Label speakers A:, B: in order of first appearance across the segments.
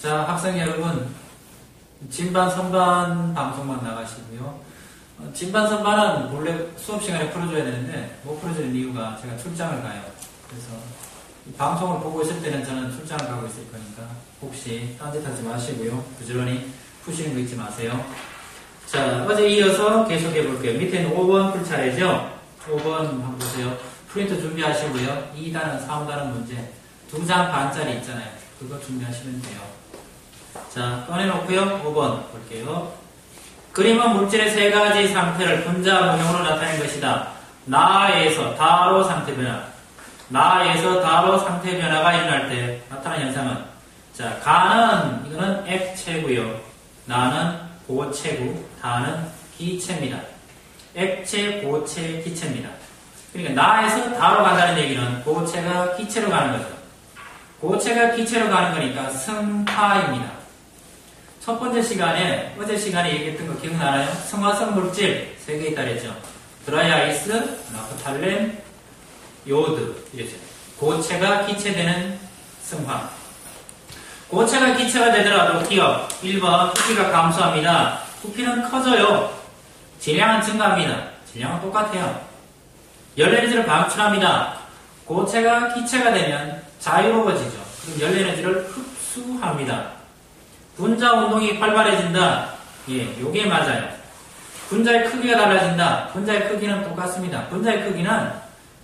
A: 자, 학생 여러분, 진반, 선반 방송만 나가시고요. 진반, 선반은 원래 수업 시간에 풀어줘야 되는데 못 풀어주는 이유가 제가 출장을 가요. 그래서 이 방송을 보고 있을 때는 저는 출장을 가고 있을 거니까 혹시 딴짓하지 마시고요. 부지런히 푸시는 거 잊지 마세요. 자, 어제 이어서 계속해 볼게요. 밑에는 5번 풀 차례죠. 5번 한번 보세요. 프린트 준비하시고요. 2단원, 3단원 문제 2장 반짜리 있잖아요. 그거 준비하시면 돼요. 자, 꺼내놓고요. 5번 볼게요. 그림은 물질의 세 가지 상태를 분자 모형으로 나타낸 것이다. 나에서 다로 상태 변화. 나에서 다로 상태 변화가 일어날 때 나타나는 현상은, 자, 가는 이거는 액체고요. 나는 고체고, 다는 기체입니다. 액체, 고체, 기체입니다. 그러니까 나에서 다로 간다는 얘기는 고체가 기체로 가는 거죠. 고체가 기체로 가는 거니까 승화입니다. 첫 번째 시간에, 어제 시간에 얘기했던 거 기억나나요? 성화성 물질 3개 있다 그랬죠. 드라이아이스, 나프탈렌, 요드 이랬죠. 고체가 기체되는 승화. 고체가 기체가 되더라도 기억 1번 부피가 감소합니다. 부피는 커져요. 질량은 증가합니다. 질량은 똑같아요. 열 에너지를 방출합니다. 고체가 기체가 되면 자유로워지죠. 그럼 열 에너지를 흡수합니다. 분자 운동이 활발해진다. 예, 요게 맞아요. 분자의 크기가 달라진다. 분자의 크기는 똑같습니다. 분자의 크기는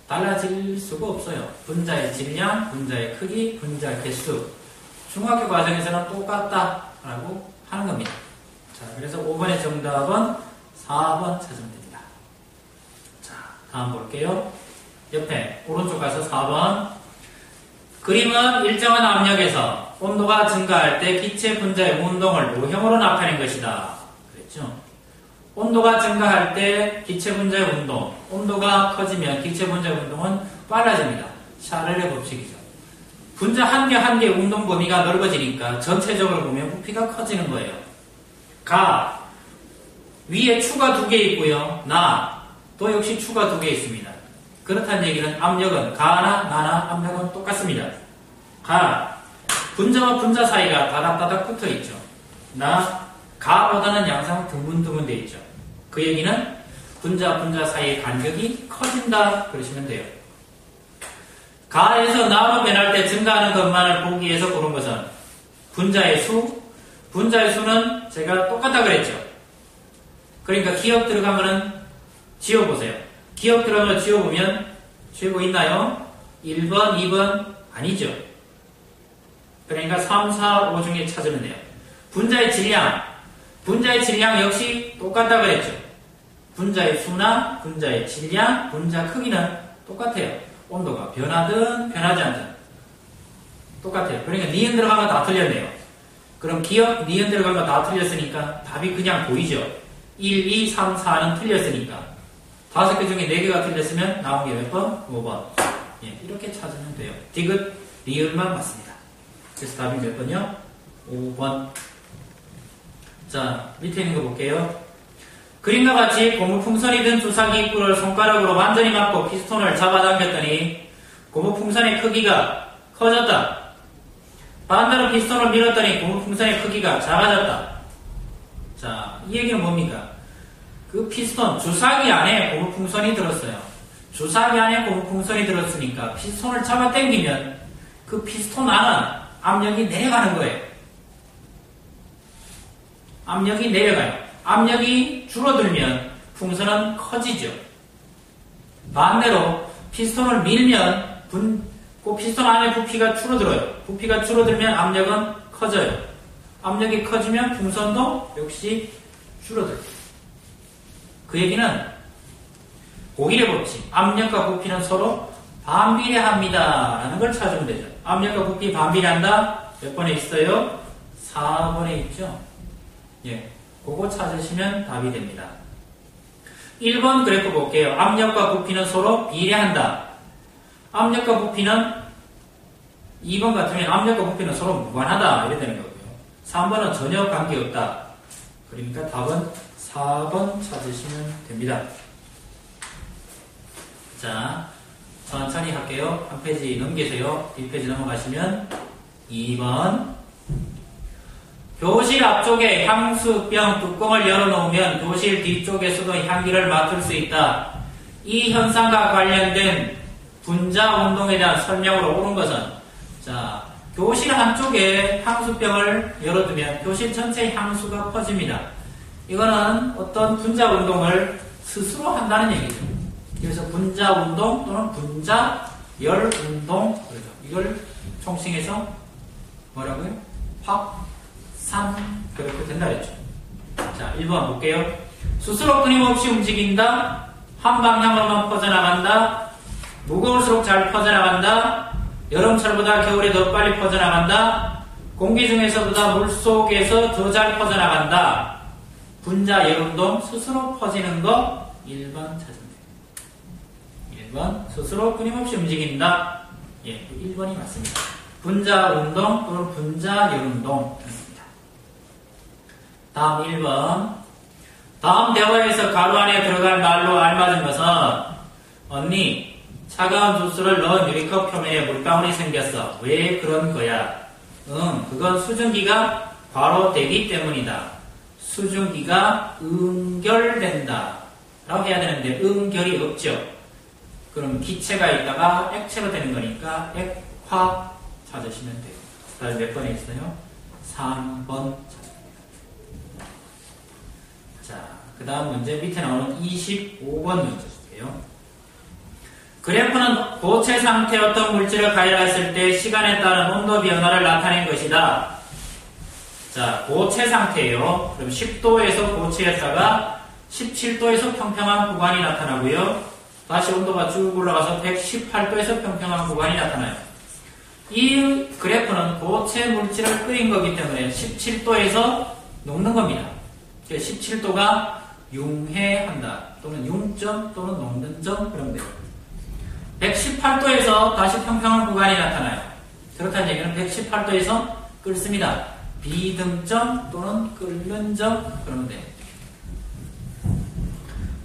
A: 달라질 수가 없어요. 분자의 질량, 분자의 크기, 분자의 개수. 중학교 과정에서는 똑같다라고 하는 겁니다. 자, 그래서 5번의 정답은 4번 찾으면 됩니다. 자, 다음 볼게요. 옆에 오른쪽 가서 4번. 그림은 일정한 압력에서 온도가 증가할 때 기체 분자의 운동을 모형으로 나타낸 것이다. 그랬죠? 온도가 증가할 때 기체 분자의 운동, 온도가 커지면 기체 분자의 운동은 빨라집니다. 샤를의 법칙이죠. 분자 한 개 한 개 운동 범위가 넓어지니까 전체적으로 보면 부피가 커지는 거예요. 가, 위에 추가 2개 있고요. 나, 또 역시 추가 2개 있습니다. 그렇다는 얘기는 압력은 가나 나나 압력은 똑같습니다. 가, 분자와 분자 사이가 다닥다닥 붙어 있죠. 나, 가보다는 양상 드문드문 돼 있죠. 그 얘기는 분자와 분자 사이의 간격이 커진다 그러시면 돼요. 가에서 나로 변할 때 증가하는 것만을 보기 위해서 고른 것은 분자의 수, 분자의 수는 제가 똑같다 그랬죠. 그러니까 기억 들어가면은 지워보세요. 기억 들어가면 지워보면 지우고 있나요? 1번, 2번 아니죠. 그러니까 3, 4, 5 중에 찾으면 돼요. 분자의 질량 역시 똑같다 그랬죠. 분자의 수나 분자의 질량, 분자 크기는 똑같아요. 온도가 변하든 변하지 않든 똑같아요. 그러니까 니은 들어가면 다 틀렸네요. 그럼 기억 니은 들어가면 다 틀렸으니까 답이 그냥 보이죠. 1, 2, 3, 4는 틀렸으니까 5개 중에 4개가 틀렸으면 나온 게 몇 번? 5번. 예, 이렇게 찾으면 돼요. 디귿, 리을만 맞습니다. 그래서 답이 몇 번이요? 5번. 자, 밑에 있는 거 볼게요. 그림과 같이 고무풍선이 든 주사기 입구를 손가락으로 완전히 막고 피스톤을 잡아당겼더니 고무풍선의 크기가 커졌다. 반대로 피스톤을 밀었더니 고무풍선의 크기가 작아졌다. 자, 이 얘기는 뭡니까? 그 피스톤, 주사기 안에 고무풍선이 들었어요. 주사기 안에 고무풍선이 들었으니까 피스톤을 잡아당기면 그 피스톤 안은 압력이 내려가는 거예요. 압력이 내려가요. 압력이 줄어들면 풍선은 커지죠. 반대로 피스톤을 밀면 그 피스톤 안에 부피가 줄어들어요. 부피가 줄어들면 압력은 커져요. 압력이 커지면 풍선도 역시 줄어들어요. 그 얘기는 고일의 법칙, 압력과 부피는 서로 반비례합니다 라는 걸 찾으면 되죠. 압력과 부피 반비례한다? 몇 번에 있어요? 4번에 있죠. 예, 그거 찾으시면 답이 됩니다. 1번 그래프 볼게요. 압력과 부피는 서로 비례한다. 압력과 부피는 2번 같으면 압력과 부피는 서로 무관하다 이래 되는 거고요. 3번은 전혀 관계없다. 그러니까 답은 4번 찾으시면 됩니다. 자, 천천히 할게요. 한 페이지 넘기세요. 뒷페이지 넘어가시면 2번 교실 앞쪽에 향수병 뚜껑을 열어놓으면 교실 뒤쪽에서도 향기를 맡을 수 있다. 이 현상과 관련된 분자 운동에 대한 설명으로 옳은 것은, 자, 교실 한쪽에 향수병을 열어두면 교실 전체에 향수가 퍼집니다. 이거는 어떤 분자 운동을 스스로 한다는 얘기죠. 그래서 분자 운동 또는 분자 열 운동, 그렇죠. 이걸 총칭해서 뭐라고요? 확산, 그렇게 된다 그랬죠. 자, 1번 볼게요. 스스로 끊임없이 움직인다. 한 방향으로만 퍼져나간다. 무거울수록 잘 퍼져나간다. 여름철보다 겨울에 더 빨리 퍼져나간다. 공기 중에서보다 물속에서 더 잘 퍼져나간다. 분자 열운동, 스스로 퍼지는 거 1번 찾으면 돼요. 1번 스스로 끊임없이 움직인다. 예, 1번이 맞습니다. 분자 운동 또는 분자 열운동. 다음 1번. 다음 대화에서 가로 안에 들어갈 말로 알맞은 것은, 언니, 차가운 주스를 넣은 유리컵 표면에 물방울이 생겼어. 왜 그런 거야? 그건 수증기가 과로되기 때문이다. 수증기가 응결된다. 라고 해야 되는데 응결이 없죠. 그럼 기체가 있다가 액체로 되는 거니까 액화 찾으시면 돼요. 다음 몇 번에 있어요? 3번 찾습니다. 자, 그 다음 문제 밑에 나오는 25번 문제 주세요. 그래프는 고체 상태 어떤 물질을 가열했을 때 시간에 따른 온도 변화를 나타낸 것이다. 자, 고체 상태예요. 그럼 10도에서 고체였다가 17도에서 평평한 구간이 나타나고요. 다시 온도가 쭉 올라가서 118도에서 평평한 구간이 나타나요. 이 그래프는 고체 물질을 끓인 거기 때문에 17도에서 녹는 겁니다. 17도가 융해한다. 또는 융점 또는 녹는 점 그런 돼요. 118도에서 다시 평평한 구간이 나타나요. 그렇다는 얘기는 118도에서 끓습니다. 비등점 또는 끓는 점 그러면 돼요.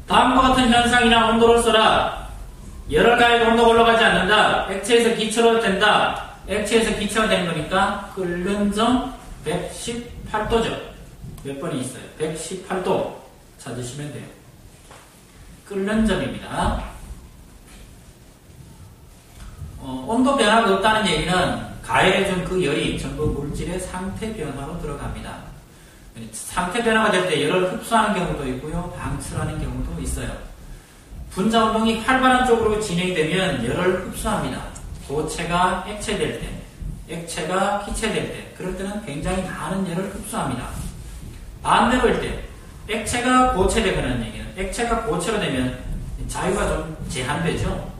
A: 다음과 같은 현상이나 온도를 써라. 열을 가해도 온도가 올라가지 않는다. 액체에서 기체로 된다. 액체에서 기체가 되는 거니까 끓는 점 118도죠. 몇 번이 있어요? 118도 찾으시면 돼요. 끓는 점입니다. 온도 변화가 없다는 얘기는 가열해준 그 열이 전부 물질의 상태 변화로 들어갑니다. 상태 변화가 될 때 열을 흡수하는 경우도 있고요. 방출하는 경우도 있어요. 분자 운동이 활발한 쪽으로 진행되면 열을 흡수합니다. 고체가 액체될 때, 액체가 기체될 때, 그럴 때는 굉장히 많은 열을 흡수합니다. 반대로일 때, 액체가 고체되거나 얘기는 액체가 고체로 되면 자유가 좀 제한되죠.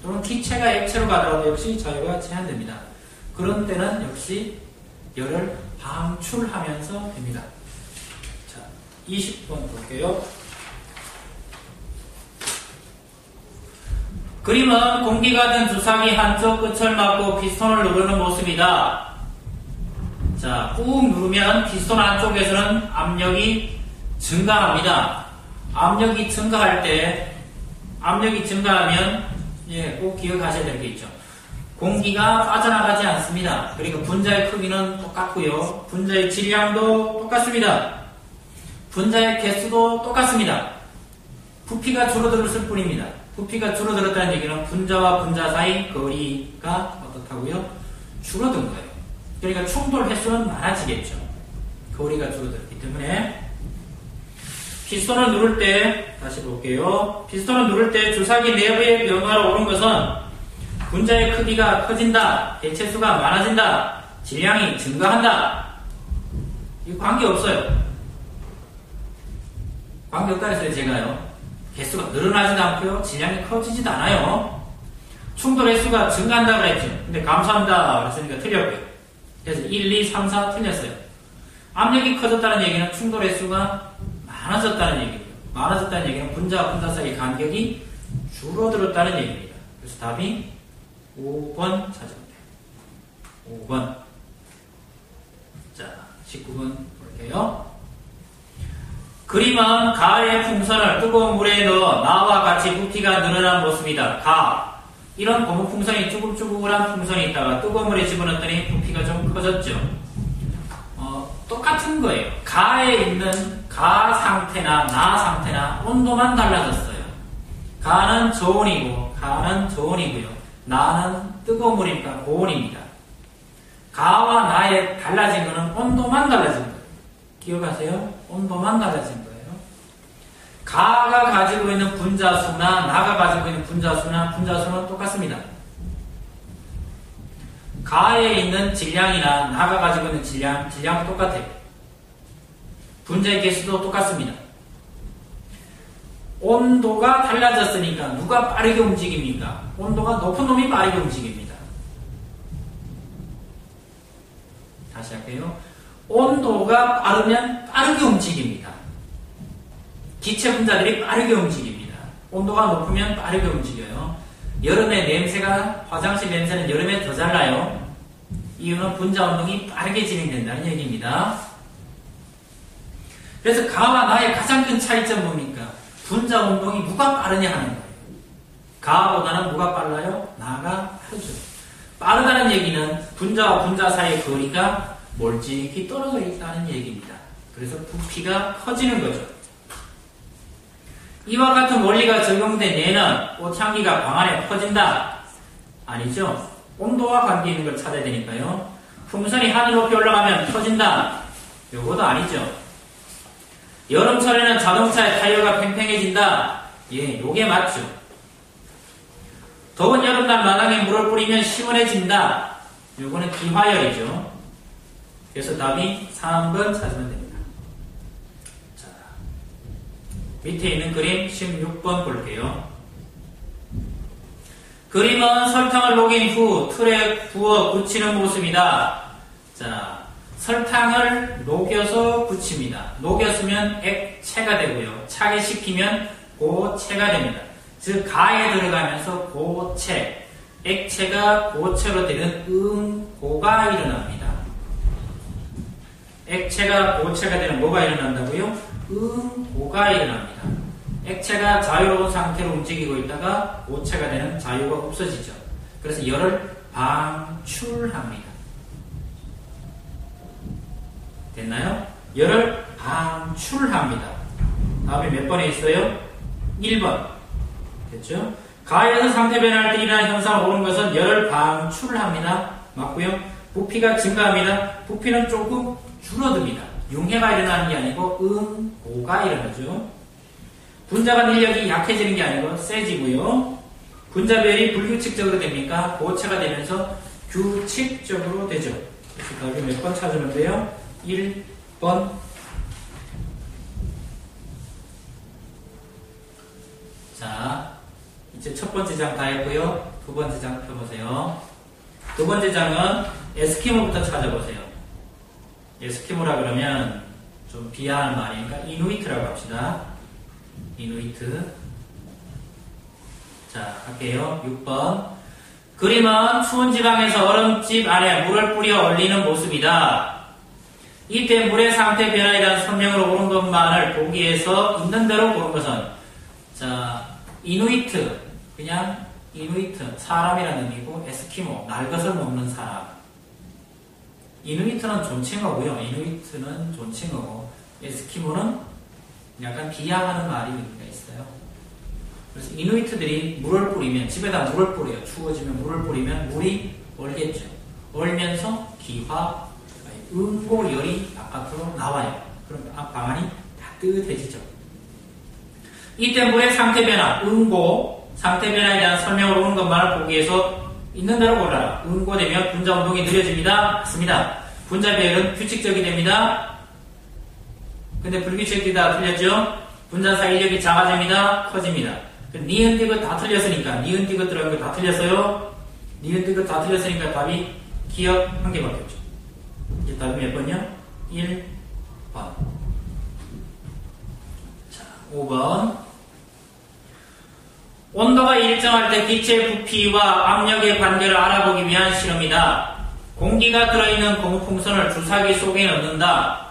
A: 또는 기체가 액체로 가더라도 역시 자유가 제한됩니다. 그런 때는 역시 열을 방출하면서 됩니다. 자, 20번 볼게요. 그림은 공기가 든 주사기 한쪽 끝을 막고 피스톤을 누르는 모습이다. 자, 꾹 누르면 피스톤 안쪽에서는 압력이 증가합니다. 압력이 증가하면 꼭 기억하셔야 될 게 있죠. 공기가 빠져나가지 않습니다. 그리고 분자의 크기는 똑같고요. 분자의 질량도 똑같습니다. 분자의 개수도 똑같습니다. 부피가 줄어들었을 뿐입니다. 부피가 줄어들었다는 얘기는 분자와 분자 사이 거리가 어떻다고요? 줄어든 거예요. 그러니까 충돌 횟수는 많아지겠죠. 거리가 줄어들었기 때문에 피스톤을 누를 때 다시 볼게요. 피스톤을 누를 때 주사기 내부의 변화로 오른 것은 분자의 크기가 커진다, 개체수가 많아진다, 질량이 증가한다. 이 관계없어요. 관계없다 했어요, 제가요. 개수가 늘어나지도 않고요, 질량이 커지지도 않아요. 충돌 횟수가 증가한다 그랬죠. 근데 감소한다 그랬으니까 틀렸고요. 그래서 1, 2, 3, 4 틀렸어요. 압력이 커졌다는 얘기는 충돌 횟수가 많아졌다는 얘기예요. 많아졌다는 얘기는 분자와 분자 사이 간격이 줄어들었다는 얘기입니다. 그래서 답이 5번 찾으면 돼요. 5번. 자, 19번 볼게요. 그림은 가의 풍선을 뜨거운 물에 넣어 나와 같이 부피가 늘어난 모습이다. 가. 이런 고무 풍선이 쭈글쭈글한 풍선이 있다가 뜨거운 물에 집어넣었더니 부피가 좀 커졌죠. 똑같은 똑같은 거예요. 가에 있는 가 상태나 나 상태나 온도만 달라졌어요. 가는 저온이고 가는 저온이고요. 나는 뜨거운 물이니까 고온입니다. 가와 나에 달라진 거는 온도만 달라진 거예요. 기억하세요? 온도만 달라진 거예요. 가가 가지고 있는 분자수나 나가 가지고 있는 분자수는 똑같습니다. 가에 있는 질량이나 나가 가지고 있는 질량은 똑같아요. 분자의 개수도 똑같습니다. 온도가 달라졌으니까 누가 빠르게 움직입니까? 온도가 높은 놈이 빠르게 움직입니다. 다시 할게요. 온도가 빠르면 빠르게 움직입니다. 기체 분자들이 빠르게 움직입니다. 온도가 높으면 빠르게 움직여요. 여름에 냄새가, 화장실 냄새는 여름에 더 잘 나요. 이유는 분자 운동이 빠르게 진행된다는 얘기입니다. 그래서 가와 나의 가장 큰 차이점 뭡니까? 분자 운동이 누가 빠르냐 하는 거예요. 가보다는 누가 빨라요? 나가 빠르죠. 빠르다는 얘기는 분자와 분자 사이의 거리가 멀찍이 떨어져 있다는 얘기입니다. 그래서 부피가 커지는 거죠. 이와 같은 원리가 적용된 예는 꽃향기가 방 안에 퍼진다. 아니죠. 온도와 관계 있는 걸 찾아야 되니까요. 풍선이 하늘 높이 올라가면 퍼진다. 요것도 아니죠. 여름철에는 자동차의 타이어가 팽팽해진다. 예, 요게 맞죠. 더운 여름날 마당에 물을 뿌리면 시원해진다. 요거는 기화열이죠. 그래서 답이 3번 찾으면 됩니다. 자, 밑에 있는 그림 16번 볼게요. 그림은 설탕을 녹인 후 틀에 부어 굳히는 모습이다. 자, 설탕을 녹여서 굳힙니다. 녹였으면 액체가 되고요. 차게 식히면 고체가 됩니다. 즉 가에 들어가면서 고체, 액체가 고체로 되는 음고가 일어납니다. 액체가 고체가 되는 뭐가 일어난다고요? 음고가 일어납니다. 액체가 자유로운 상태로 움직이고 있다가 고체가 되는 자유가 없어지죠. 그래서 열을 방출합니다. 됐나요? 열을 방출합니다. 다음에 몇 번에 있어요? 1번. 됐죠? 가에서 상태 변화할 때 일어나는 현상을 보는 것은 열을 방출합니다. 맞고요. 부피가 증가합니다. 부피는 조금 줄어듭니다. 융해가 일어나는 게 아니고 음고가 일어나죠. 분자간 인력이 약해지는 게 아니고 세지고요. 분자별이 불규칙적으로 됩니까? 고체가 되면서 규칙적으로 되죠. 그래서 답이 몇 번 찾으면 돼요? 1번. 자, 이제 첫 번째 장 다 했고요. 두 번째 장 펴보세요. 두 번째 장은 에스키모부터 찾아보세요. 에스키모라 그러면 좀 비하하는 말이니까 이누이트라고 합시다. 이누이트. 자, 할게요. 6번. 그림은 추운 지방에서 얼음집 안에 물을 뿌려 얼리는 모습이다. 이때 물의 상태 변화에 대한 설명으로 옳은 것만을 보기 위해서 있는 대로 보는 것은, 자, 이누이트, 그냥 이누이트, 사람이라는 의미고, 에스키모, 날 것을 먹는 사람. 이누이트는 존칭어고요. 이누이트는 존칭어고, 에스키모는 약간 비하하는 말이 의미가 있어요. 그래서 이누이트들이 물을 뿌리면, 집에다 물을 뿌려요. 추워지면 물을 뿌리면 물이 얼겠죠. 얼면서 기화, 음고열이 바깥으로 나와요. 그럼 방 안이 따뜻해지죠. 이때 물의 상태 변화, 음고, 상태 변화에 대한 설명을 오는 것만을 보기 위해서 있는 대로 골라라. 음고되면 분자 운동이 느려집니다. 맞습니다. 분자 배열은 규칙적이 됩니다. 근데 불규칙이다 틀렸죠? 분자 사이 인력이 작아집니다. 커집니다. 니은디귿 다 틀렸으니까, 니은디귿 들어간 거 다 틀렸어요? 니은디귿 다 틀렸으니까 답이 기억 한 개밖에 없죠. 이제 답이 몇 번이요? 1번. 자, 5번. 온도가 일정할 때 기체의 부피와 압력의 관계를 알아보기 위한 실험이다. 공기가 들어있는 고무풍선을 주사기 속에 넣는다.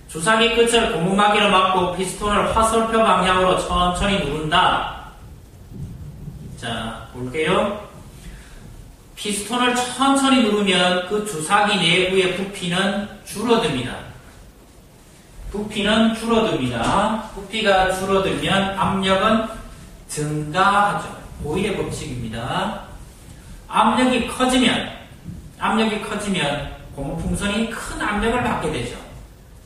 A: 주사기 끝을 고무막이로 막고 피스톤을 화살표 방향으로 천천히 누른다. 자, 볼게요. 피스톤을 천천히 누르면 그 주사기 내부의 부피는 줄어듭니다. 부피는 줄어듭니다. 부피가 줄어들면 압력은 증가하죠. 보일의 법칙입니다. 압력이 커지면 고무풍선이 큰 압력을 받게 되죠.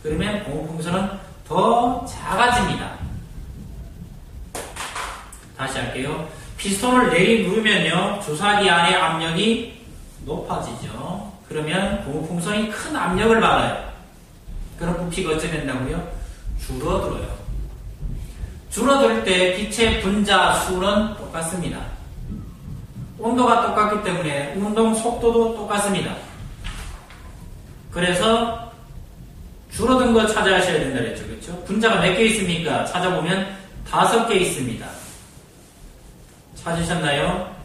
A: 그러면 고무풍선은 더 작아집니다. 다시 할게요. 피스톤을 내리누르면요, 주사기 안의 압력이 높아지죠. 그러면 고무풍선이 큰 압력을 받아요. 그럼 부피가 어찌 된다고요? 줄어들어요. 줄어들 때 빛의 분자 수는 똑같습니다. 온도가 똑같기 때문에 운동 속도도 똑같습니다. 그래서 줄어든 거 찾아하셔야 된다 그랬죠. 그렇죠? 분자가 몇 개 있습니까? 찾아보면 5개 있습니다. 찾으셨나요?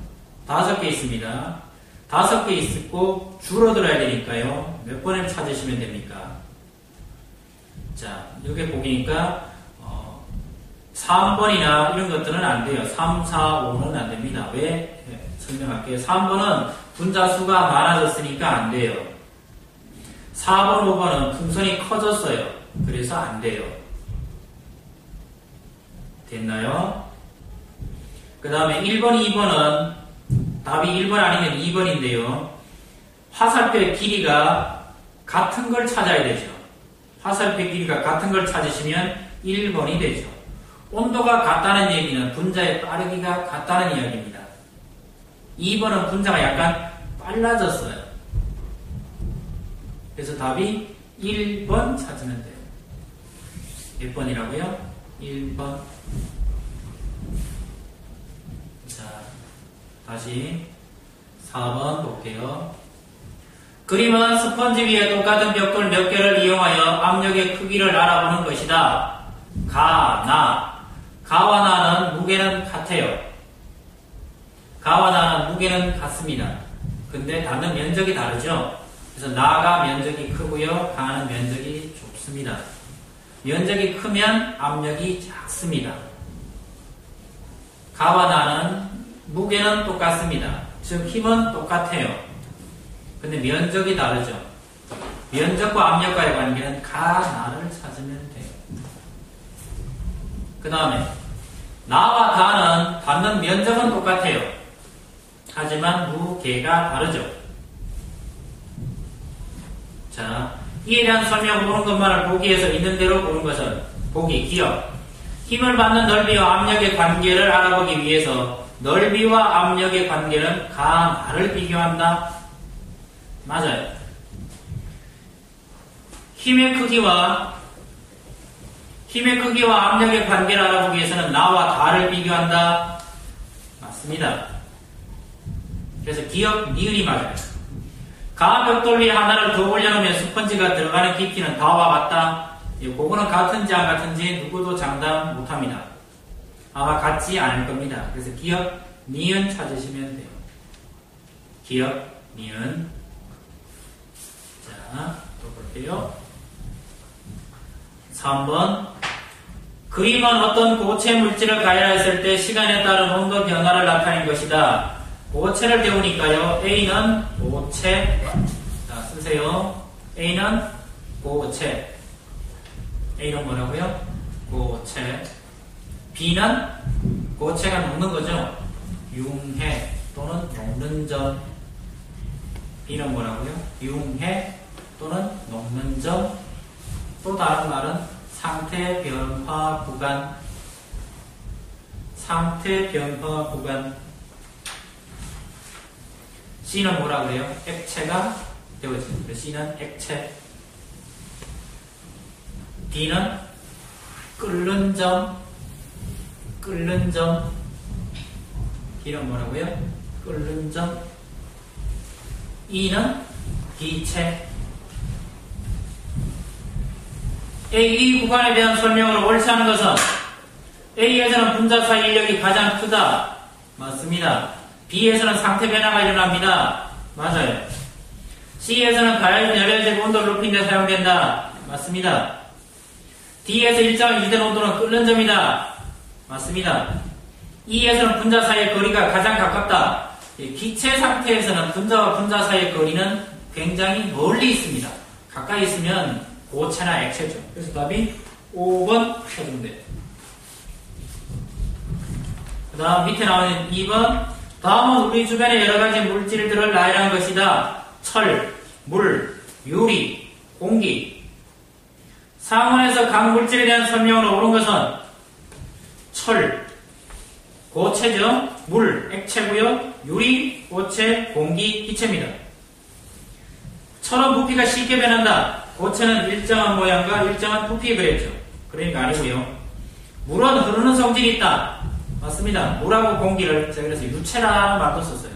A: 5개 있습니다. 5개 있고 줄어들어야 되니까요. 몇 번을 찾으시면 됩니까? 자, 여기 보니까 3번이나 이런 것들은 안 돼요. 3, 4, 5는 안 됩니다. 왜? 설명할게요. 3번은 분자수가 많아졌으니까 안 돼요. 4번, 5번은 풍선이 커졌어요. 그래서 안 돼요. 됐나요? 그 다음에 1번, 2번은 답이 1번 아니면 2번인데요. 화살표의 길이가 같은 걸 찾아야 되죠. 화살표의 길이가 같은 걸 찾으시면 1번이 되죠. 온도가 같다는 얘기는 분자의 빠르기가 같다는 이야기입니다. 2번은 분자가 약간 빨라졌어요. 그래서 답이 1번 찾으면 돼요. 몇 번이라고요? 1번. 자, 다시 4번 볼게요. 그림은 스펀지 위에 똑같은 벽돌 몇 개를 이용하여 압력의 크기를 알아보는 것이다. 가, 나. 가와 나는 무게는 같아요. 가와 나는 무게는 같습니다. 근데 나는 면적이 다르죠. 그래서 나가 면적이 크고요. 가는 면적이 좁습니다. 면적이 크면 압력이 작습니다. 가와 나는 무게는 똑같습니다. 즉 힘은 똑같아요. 근데 면적이 다르죠. 면적과 압력과의 관계는 가, 나를 찾으면 돼요. 그 다음에 나와 가는 받는 면적은 똑같아요. 하지만 무게가 다르죠. 자, 이에 대한 설명 보는 것만을 보기에서 있는 대로 보는 것은 보기, 기억. 힘을 받는 넓이와 압력의 관계를 알아보기 위해서 넓이와 압력의 관계는 가, 나를 비교한다. 맞아요. 힘의 크기와 압력의 관계를 알아보기 위해서는 나와 가를 비교한다. 맞습니다. 그래서 기억, 니은이 맞아요. 가 벽돌 위에 하나를 더 올려놓으면 스펀지가 들어가는 깊이는 다와 같다. 그거는 같은지 안 같은지 누구도 장담 못합니다. 아마 같지 않을 겁니다. 그래서 기억, 니은 찾으시면 돼요. 기억, 니은. 자, 또 볼게요. 3번. 그림은 어떤 고체 물질을 가열했을 때 시간에 따른 온도 변화를 나타낸 것이다. 고체를 배우니까요. A는 고체. 자, 쓰세요. A는 고체. A는 뭐라고요? 고체. B는 고체가 녹는 거죠. 융해 또는 녹는 점. B는 뭐라고요? 융해 또는 녹는 점. 또 다른 말은 상태 변화 구간. 상태 변화 구간. C는 뭐라 그래요? 액체가 되어집니다. C는 액체. D는 끓는 점. 끓는 점. D는 뭐라고요? 끓는 점. E는 기체. A 구간에 대한 설명으로 옳지 않은 것은 A에서는 분자 사이 인력이 가장 크다. 맞습니다. B에서는 상태 변화가 일어납니다. 맞아요. C에서는 가열질 온도를 높이는 데 사용된다. 맞습니다. D에서 일정한 유지된 온도는 끓는 점이다. 맞습니다. E에서는 분자 사이의 거리가 가장 가깝다. 기체 상태에서는 분자와 분자 사이의 거리는 굉장히 멀리 있습니다. 가까이 있으면 고체나 액체죠. 그래서 답이 5번 해주면 돼요. 그 다음 밑에 나오는 2번. 다음은 우리 주변의 여러가지 물질들을 나열한 것이다. 철, 물, 유리, 공기. 상원에서 각 물질에 대한 설명으로 옳은 것은 철, 고체죠. 물, 액체고요. 유리, 고체, 공기, 기체입니다. 철은 부피가 쉽게 변한다. 고체는 일정한 모양과 일정한 부피 그랬죠. 그러니까 아니고요. 물은 흐르는 성질이 있다. 맞습니다. 물하고 공기를 제가 그래서 유체라는 말도 썼어요.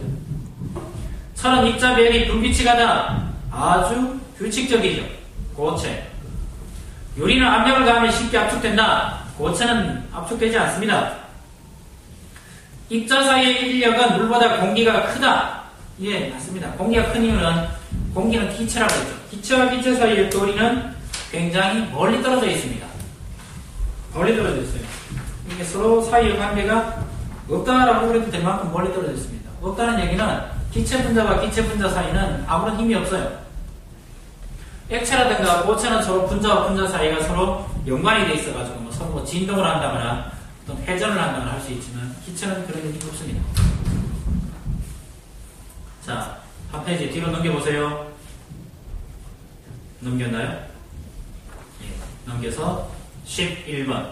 A: 철은 입자 배열이 불규칙하다. 아주 규칙적이죠. 고체. 유리는 압력을 가하면 쉽게 압축된다. 고체는 압축되지 않습니다. 입자 사이의 인력은 물보다 공기가 크다. 예, 맞습니다. 공기가 큰 이유는 공기는 기체라고 했죠. 기체와 기체 사이의 거리는 굉장히 멀리 떨어져 있습니다. 멀리 떨어져 있어요. 이게 서로 사이의 관계가 없다라고 그래도 될 만큼 멀리 떨어져 있습니다. 없다는 얘기는 기체 분자와 기체 분자 사이는 아무런 힘이 없어요. 액체라든가 고체는 서로 분자와 분자 사이가 서로 연관이 돼 있어가지고 뭐 서로 뭐 진동을 한다거나 어떤 회전을 한다거나 할 수 있지만 기체는 그런 힘이 없습니다. 자, 한 페이지 뒤로 넘겨보세요. 넘겼나요? 예, 넘겨서 11번.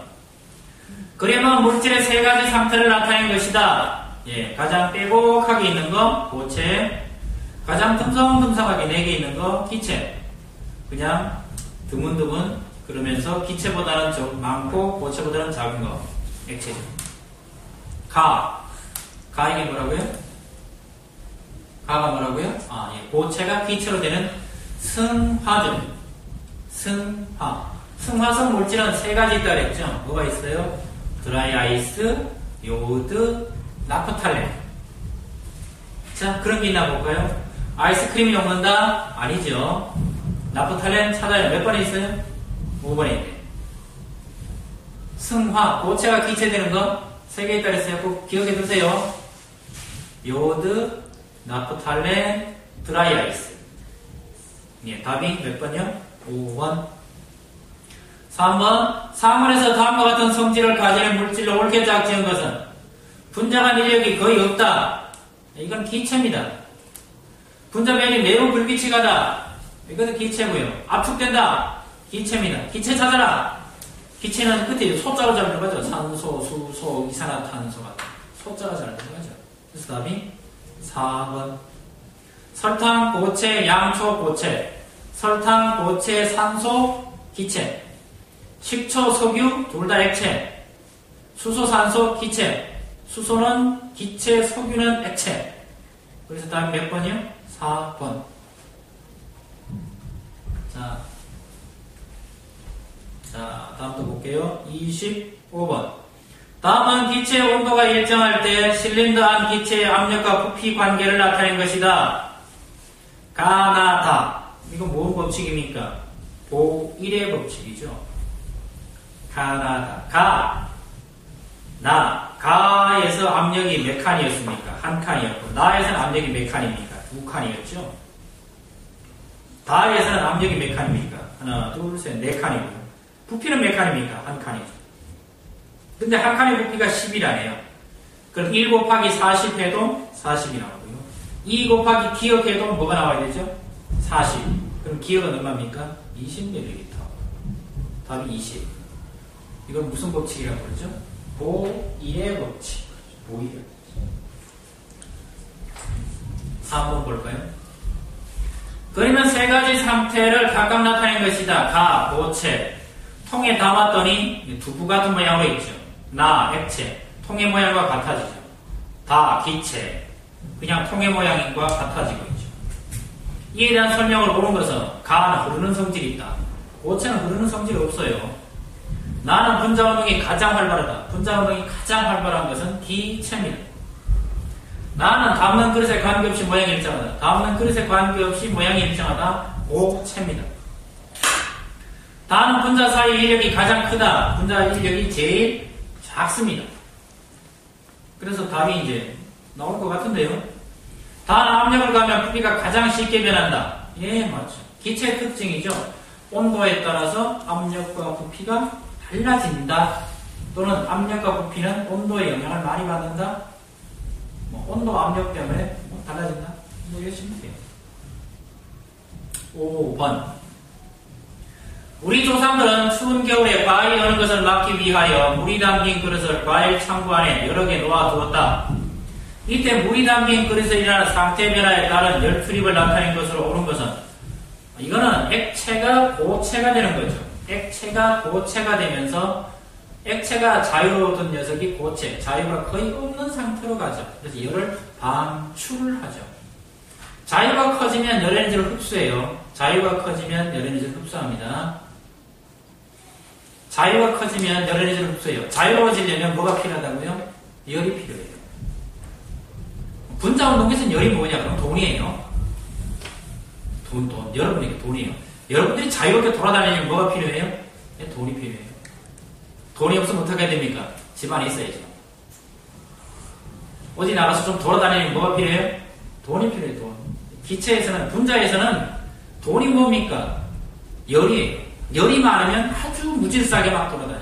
A: 그림은 물질의 세 가지 상태를 나타낸 것이다. 예, 가장 빼곡하게 있는 거 고체, 가장 듬성듬성하게 내게 있는 거 기체. 그냥 드문드문 그러면서 기체보다는 좀 많고 고체보다는 작은 거 액체죠. 가 이게 뭐라고요? 가가 뭐라고요? 아, 예. 고체가 기체로 되는 승화죠. 승화성 물질은 세 가지 있다 그랬죠. 뭐가 있어요? 드라이 아이스, 요오드, 나프탈렌. 자, 그런 게 있나 볼까요? 아이스크림이 녹는다? 아니죠. 나프탈렌 찾아요. 몇 번에 있어요? 5번에 있네. 승화, 고체가 기체되는 거 세 개 있다 그랬어요. 꼭 기억해 두세요. 요오드, 나프탈렌, 드라이 아이스. 예, 답이 몇 번이요? 5번. 3번. 상온에서 다음과 같은 성질을 가지는 물질로 옳게 짝지은 것은 분자간 인력이 거의 없다. 이건 기체입니다. 분자 배열이 매우 불규칙하다. 이것은 기체고요. 압축된다. 기체입니다. 기체 찾아라. 기체는 끝에 소자로 잘 들어가죠. 산소, 수소, 이산화탄소 같은 소자가 잘 들어가죠. 그래서 답이 4번. 설탕, 고체, 양초, 고체. 설탕, 고체, 산소, 기체. 식초, 석유, 둘 다 액체. 수소, 산소, 기체. 수소는 기체, 석유는 액체. 그래서 답이 몇 번이요? 4번. 자, 다음 또 볼게요. 25번. 다음은 기체의 온도가 일정할 때 실린더 안 기체의 압력과 부피 관계를 나타낸 것이다. 가나다. 이건 뭔 법칙입니까? 보일의 법칙이죠. 가나다. 가에서 압력이 몇 칸이었습니까? 한 칸이었고, 나에서는 압력이 몇 칸입니까? 두 칸이었죠. 다에서는 압력이 몇 칸입니까? 하나, 둘, 셋, 네 칸이고요. 부피는 몇 칸입니까? 한 칸이죠. 근데 한 칸의 부피가 10이라네요. 그럼 1 곱하기 40 해도 40이 나오고요. 2 곱하기 기억해도 뭐가 나와야 되죠? 40. 그럼 기억은 얼마입니까? 20ml. 답이 20. 이건 무슨 법칙이라고 그러죠? 보일의 법칙. 보일의 법칙. 4번 볼까요? 그러면 세 가지 상태를 각각 나타낸 것이다. 가, 고체. 통에 담았더니 두부 같은 모양으로 있죠. 나, 액체. 통의 모양과 같아지죠. 다, 기체. 그냥 통의 모양과 같아지고 있죠. 이에 대한 설명을 보는 것은 가는 흐르는 성질이 있다. 고체는 흐르는 성질이 없어요. 나는 분자 운동이 가장 활발하다. 분자 운동이 가장 활발한 것은 기체입니다. 나는 담는 그릇에 관계없이 모양이 일정하다. 담는 그릇에 관계없이 모양이 일정하다. 고체입니다. 다는 분자 사이 인력이 가장 크다. 분자 인력이 제일 작습니다. 그래서 답이 이제 나올 것 같은데요. 다는 압력을 가하면 부피가 가장 쉽게 변한다. 예, 맞죠. 기체의 특징이죠. 온도에 따라서 압력과 부피가 달라진다. 또는 압력과 부피는 온도에 영향을 많이 받는다. 온도, 압력 때문에 달라진다. 이러시면 돼요. 5번. 우리 조상들은 추운 겨울에 과일이 오는 것을 막기 위하여 물이 담긴 그릇을 과일 창고 안에 여러 개 놓아두었다. 이때 물이 담긴 그릇에 일어나는 상태 변화에 따른 열 출입을 나타낸 것으로 옳은 것은, 이거는 액체가 고체가 되는 거죠. 액체가 고체가 되면서 액체가 자유로운 녀석이 고체, 자유가 거의 없는 상태로 가죠. 그래서 열을 방출하죠. 자유가 커지면 열 에너지를 흡수해요. 자유가 커지면 열 에너지를 흡수합니다. 자유가 커지면 열 에너지를 흡수해요. 자유로워지려면 뭐가 필요하다고요? 열이 필요해요. 분자 운동에서는 열이 뭐냐? 그럼 돈이에요. 돈. 여러분에게 돈이에요. 여러분들이 자유롭게 돌아다니려면 뭐가 필요해요? 네, 돈이 필요해요. 돈이 없으면 어떻게 해야 됩니까? 집안에 있어야죠. 어디 나가서 좀 돌아다니려면 뭐가 필요해요? 돈이 필요해요. 돈. 기체에서는, 분자에서는 돈이 뭡니까? 열이에요. 열이 많으면 아주 무질서하게 막 돌아다녀요.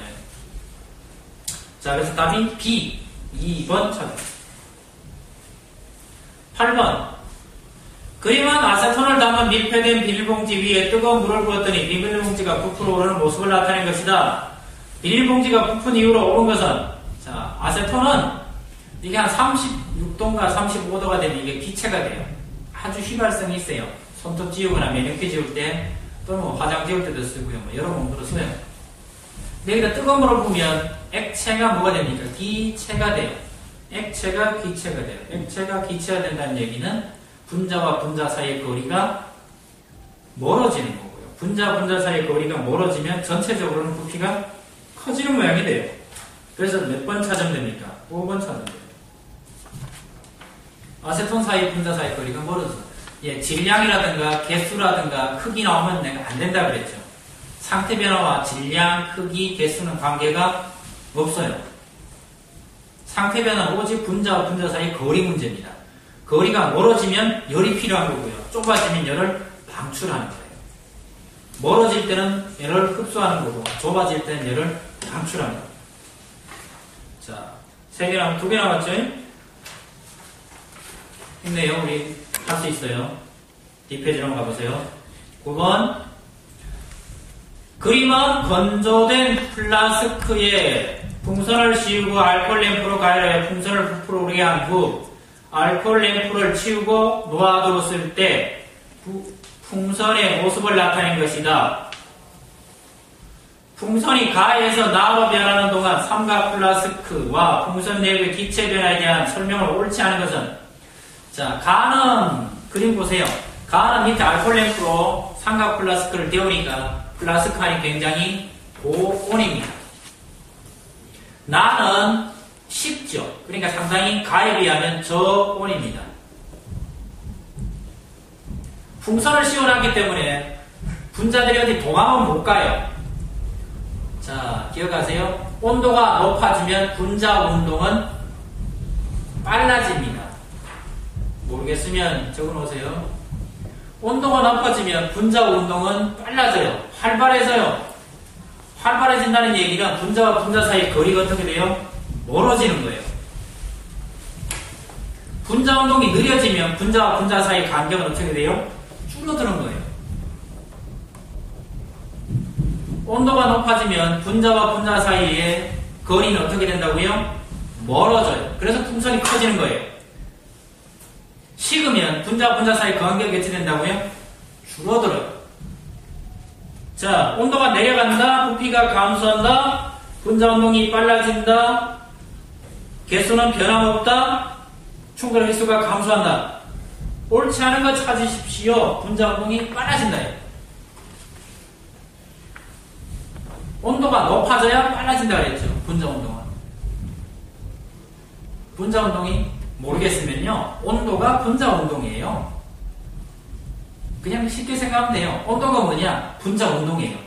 A: 자, 그래서 답이 B, 2번 찾아요. 8번. 그림은 아세톤을 담은 밀폐된 비닐봉지 위에 뜨거운 물을 부었더니 비닐봉지가 부풀어 오르는 모습을 나타낸 것이다. 비닐봉지가 부푼 이후로 오른 것은, 자, 아세톤은 이게 한 36도인가 35도가 되면 이게 기체가 돼요. 아주 휘발성이 있어요. 손톱 지우거나 면역기 지울 때, 또는 뭐 화장 지울 때도 쓰고요. 뭐 여러 공부로 써요. 근데 여기다 뜨거운 물을 부으면 액체가 뭐가 됩니까? 기체가 돼요. 액체가 기체가 돼요. 액체가 기체가 된다는 얘기는 분자와 분자 사이의 거리가 멀어지는 거고요. 분자 사이의 거리가 멀어지면 전체적으로는 부피가 커지는 모양이 돼요. 그래서 몇 번 찾으면 됩니까? 5번 찾으면 돼요. 아세톤 사이, 분자 사이 거리가 멀어져. 예, 질량이라든가 개수라든가 크기 나오면 내가 안 된다 그랬죠. 상태 변화와 질량, 크기, 개수는 관계가 없어요. 상태 변화는 오직 분자와 분자 사이 거리 문제입니다. 거리가 멀어지면 열이 필요한 거고요. 좁아지면 열을 방출하는 거예요. 멀어질 때는 열을 흡수하는 거고, 좁아질 때는 열을 방출하는 거예요. 자, 3개 남았, 2개 남았죠? 힘내요. 우리 할 수 있어요. 뒷페이지로 가보세요. 9번. 그림은 건조된 플라스크에 풍선을 씌우고 알코올 램프로 가열하여 풍선을 부풀어 오르게 한 후 알코올 램프를 치우고 놓아두었을 때 풍선의 모습을 나타낸 것이다. 풍선이 가에서 나로 변하는 동안 삼각 플라스크와 풍선 내부의 기체 변화에 대한 설명을 옳지 않은 것은, 자, 가는 그림 보세요. 가는 밑에 알코올 램프로 삼각 플라스크를 데우니까 플라스크 안이 굉장히 고온입니다. 나는 식죠. 그러니까 상당히 가에 비하면 저온입니다. 풍선을 씌워놨기 때문에 분자들이 어디 도망은 못 가요. 자, 기억하세요. 온도가 높아지면 분자 운동은 빨라집니다. 모르겠으면 적어놓으세요. 온도가 높아지면 분자 운동은 빨라져요. 활발해져요. 활발해진다는 얘기는 분자와 분자 사이 거리가 어떻게 돼요? 멀어지는 거예요. 분자 운동이 느려지면 분자와 분자 사이 간격은 어떻게 돼요? 줄어드는 거예요. 온도가 높아지면 분자와 분자 사이의 거리는 어떻게 된다고요? 멀어져요. 그래서 풍선이 커지는 거예요. 식으면 분자와 분자 사이 간격이 어떻게 된다고요? 줄어들어요. 자, 온도가 내려간다, 부피가 감소한다, 분자 운동이 빨라진다, 개수는 변함없다, 충돌 횟수가 감소한다. 옳지 않은 거 찾으십시오. 분자 운동이 빨라진다. 온도가 높아져야 빨라진다 그랬죠. 분자 운동은. 분자 운동이 모르겠으면요, 온도가 분자 운동이에요. 그냥 쉽게 생각하면 돼요. 온도가 뭐냐? 분자 운동이에요.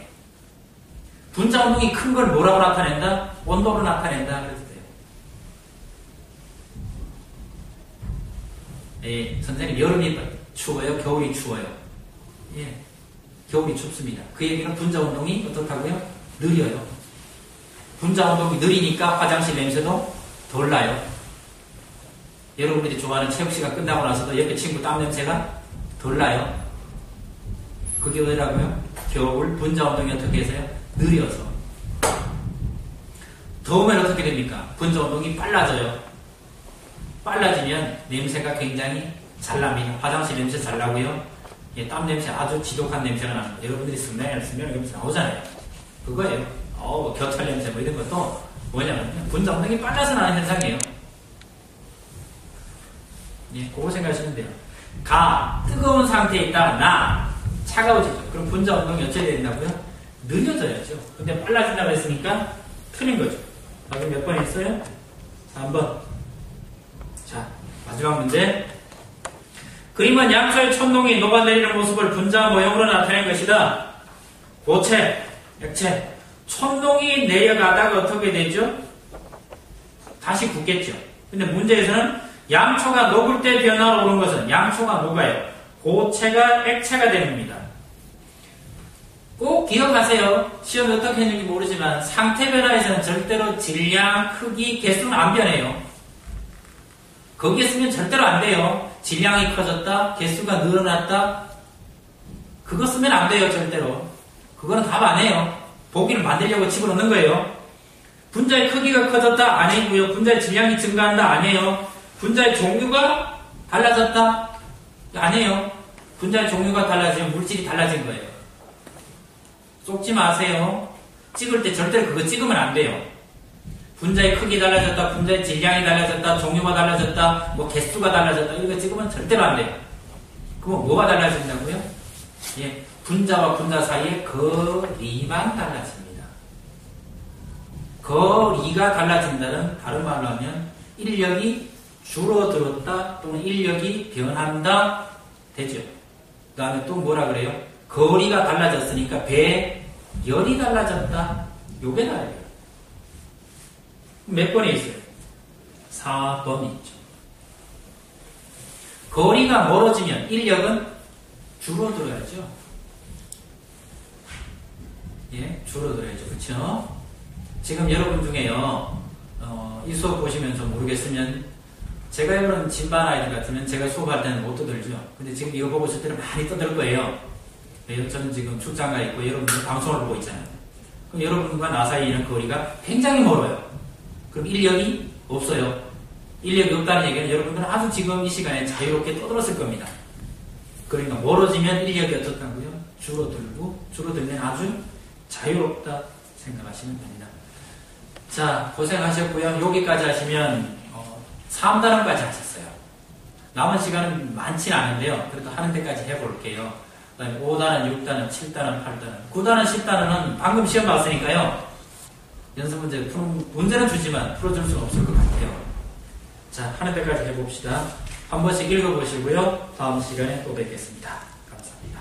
A: 분자 운동이 큰 걸 뭐라고 나타낸다? 온도로 나타낸다. 그래서 돼요. 예, 선생님, 여름이 추워요? 겨울이 추워요? 예. 겨울이 춥습니다. 그 얘기는 분자 운동이 어떻다고요? 느려요. 분자 운동이 느리니까 화장실 냄새도 덜 나요. 여러분들이 좋아하는 체육 시간 끝나고 나서도 옆에 친구 땀 냄새가 덜 나요. 그게 왜라고요? 겨울 분자 운동이 어떻게 해서요? 느려서. 더우면 어떻게 됩니까? 분자 운동이 빨라져요. 빨라지면 냄새가 굉장히 잘 납니다. 화장실 냄새 잘 나고요. 예, 땀 냄새 아주 지독한 냄새가 납니다. 여러분들이 스멜 냄새 나오잖아요. 그거예요. 겨털 냄새 뭐 이런 것도 뭐냐면 분자 운동이 빨라서 나는 현상이에요. 예, 그거 생각하시면 돼요. 가, 뜨거운 상태에 있다가 나, 차가워지죠. 그럼 분자 운동이 어떻게 된다고요? 느려져야죠. 근데 빨라진다고 했으니까 틀린 거죠. 답이 몇 번 있어요? 3번. 자, 마지막 문제. 그림은 양초의 촌농이 녹아내리는 모습을 분자 모형으로 나타낸 것이다. 고체, 액체. 촌농이 내려가다가 어떻게 되죠? 다시 굳겠죠. 근데 문제에서는 양초가 녹을 때 변화로 오는 것은 양초가 녹아요. 고체가 액체가 되는 겁니다. 꼭 기억하세요. 시험에 어떻게 했는지 모르지만 상태 변화에서는 절대로 질량, 크기, 개수는 안 변해요. 거기에 쓰면 절대로 안 돼요. 질량이 커졌다, 개수가 늘어났다, 그거 쓰면 안 돼요. 절대로. 그거는 답 안 해요. 보기를 만들려고 집어넣는 거예요. 분자의 크기가 커졌다? 아니고요. 분자의 질량이 증가한다? 아니에요. 분자의 종류가 달라졌다? 아니에요. 분자의 종류가 달라지면 물질이 달라진 거예요. 쏙지 마세요. 찍을 때 절대로 그거 찍으면 안 돼요. 분자의 크기 달라졌다, 분자의 질량이 달라졌다, 종류가 달라졌다, 뭐 개수가 달라졌다, 이거 찍으면 절대로 안 돼요. 그럼 뭐가 달라진다고요? 예, 분자와 분자 사이의 거리만 달라집니다. 거리가 달라진다는 다른 말로 하면 인력이 줄어들었다 또는 인력이 변한다 되죠. 그 다음에 또 뭐라 그래요? 거리가 달라졌으니까 배열이 달라졌다. 요게 달라요. 몇 번에 있어요? 4번이 있죠. 거리가 멀어지면 인력은 줄어들어야죠. 예, 줄어들어야죠. 그쵸? 지금 여러분 중에요, 이 수업 보시면서 모르겠으면, 제가 해보는 진반 아이들 같으면 제가 수업할 때는 못 떠들죠. 근데 지금 이거 보고 있을 때는 많이 떠들 거예요. 왜요? 저는 지금 출장 가 있고 여러분들 방송을 보고 있잖아요. 그럼 여러분과 나 사이에 있는 거리가 굉장히 멀어요. 그럼 인력이 없어요. 인력이 없다는 얘기는 여러분들은 아주 지금 이 시간에 자유롭게 떠들었을 겁니다. 그러니까 멀어지면 인력이 어떻다고요? 줄어들고, 줄어들면 아주 자유롭다 생각하시면 됩니다. 자, 고생하셨고요. 여기까지 하시면 3단원까지 하셨어요. 남은 시간은 많지는 않은데요. 그래도 하는 데까지 해볼게요. 그 다음에 5단원, 6단원, 7단원, 8단원, 9단원, 10단원은 방금 시험 봤으니까요. 연습 문제 문제는 주지만 풀어줄 수는 없을 것 같아요. 자, 하는 데까지 해봅시다. 한 번씩 읽어보시고요. 다음 시간에 또 뵙겠습니다. 감사합니다.